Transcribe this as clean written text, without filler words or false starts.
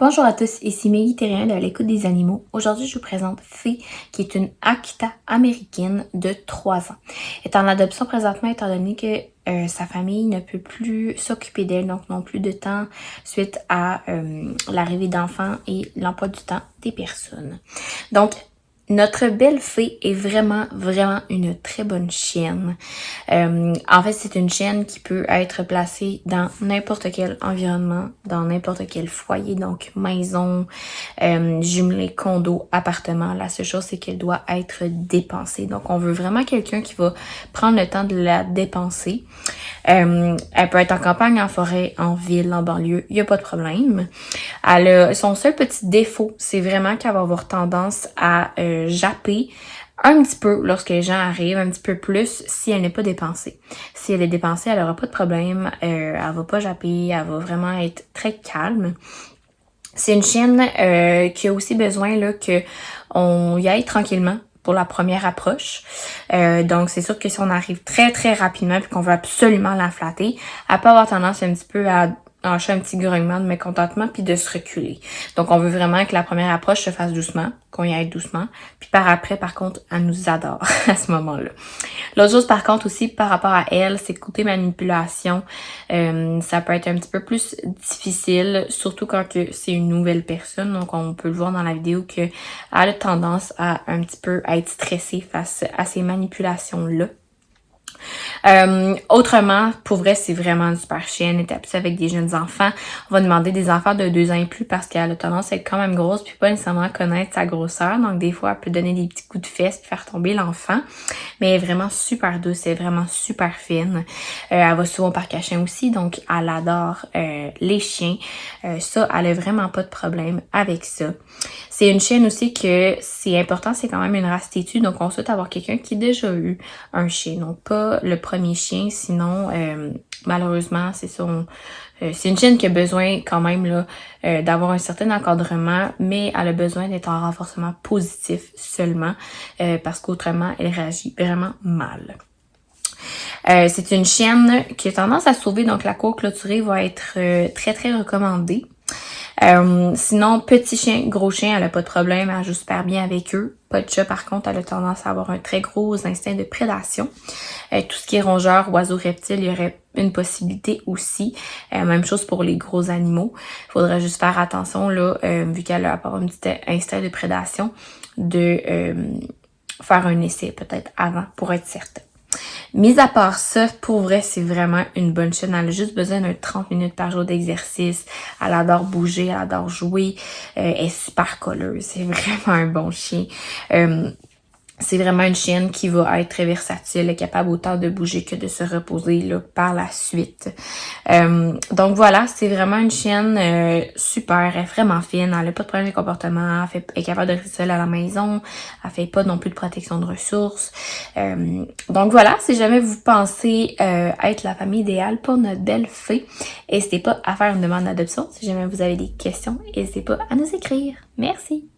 Bonjour à tous, ici Meggy Thérien de l'écoute des animaux. Aujourd'hui, je vous présente Fée, qui est une Akita américaine de 3 ans. Elle est en adoption présentement étant donné que sa famille ne peut plus s'occuper d'elle, donc non plus de temps suite à l'arrivée d'enfants et l'emploi du temps des personnes. Donc, notre belle Fée est vraiment une très bonne chienne. En fait, c'est une chienne qui peut être placée dans n'importe quel environnement, dans n'importe quel foyer, donc maison, jumelé, condo, appartement. La seule chose, c'est qu'elle doit être dépensée. Donc, on veut vraiment quelqu'un qui va prendre le temps de la dépenser. Elle peut être en campagne, en forêt, en ville, en banlieue, il n'y a pas de problème. Son seul petit défaut, c'est vraiment qu'elle va avoir tendance à japper un petit peu lorsque les gens arrivent, un petit peu plus si elle n'est pas dépensée. Si elle est dépensée, elle n'aura pas de problème, elle va pas japper, elle va vraiment être très calme. C'est une chienne qui a aussi besoin là qu'on y aille tranquillement pour la première approche. Donc, c'est sûr que si on arrive très rapidement et qu'on veut absolument la flatter, elle peut avoir tendance un petit peu à lâcher un petit grognement de mécontentement puis de se reculer. Donc, on veut vraiment que la première approche se fasse doucement, qu'on y aille doucement. Puis par après, par contre, elle nous adore à ce moment-là. L'autre chose, par contre, aussi, par rapport à elle, c'est côté manipulation. Ça peut être un petit peu plus difficile, surtout quand c'est une nouvelle personne. Donc, on peut le voir dans la vidéo qu'elle a tendance à un petit peu être stressée face à ces manipulations-là. Autrement, pour vrai, c'est vraiment une super chienne. Elle est habituée avec des jeunes enfants. On va demander des enfants de 2 ans et plus parce qu'elle a tendance à être quand même grosse puis pas nécessairement connaître sa grosseur. Donc, des fois, elle peut donner des petits coups de fesses puis faire tomber l'enfant. Mais elle est vraiment super douce. Elle est vraiment super fine. Elle va souvent au parc à chiens aussi. Donc, elle adore les chiens. Ça, elle a vraiment pas de problème avec ça. C'est une chienne aussi que c'est important, c'est quand même une race têtue. Donc, on souhaite avoir quelqu'un qui a déjà eu un chien. Donc, pas le premier chien, sinon, malheureusement, c'est ça. C'est une chienne qui a besoin quand même là d'avoir un certain encadrement, mais elle a besoin d'être en renforcement positif seulement parce qu'autrement, elle réagit vraiment mal. C'est une chienne qui a tendance à sauver, donc la cour clôturée va être très recommandée. Sinon, petit chien, gros chien, elle a pas de problème, elle joue super bien avec eux. Pas de chat, par contre, elle a tendance à avoir un très gros instinct de prédation. Tout ce qui est rongeur, oiseaux, reptiles, il y aurait une possibilité aussi. Même chose pour les gros animaux. Il faudrait juste faire attention, là, vu qu'elle a un petit instinct de prédation, de faire un essai peut-être avant pour être certaine. Mis à part ça, pour vrai, c'est vraiment une bonne chienne. Elle a juste besoin d'un 30 minutes par jour d'exercice. Elle adore bouger, elle adore jouer. Elle est super colleuse. C'est vraiment un bon chien. C'est vraiment une chienne qui va être très versatile, elle est capable autant de bouger que de se reposer là, par la suite. Donc voilà, c'est vraiment une chienne super, elle est vraiment fine, elle n'a pas de problème de comportement, elle est capable de rester seule à la maison, elle fait pas non plus de protection de ressources. Donc voilà, si jamais vous pensez être la famille idéale pour notre belle Fée, n'hésitez pas à faire une demande d'adoption. Si jamais vous avez des questions, n'hésitez pas à nous écrire. Merci!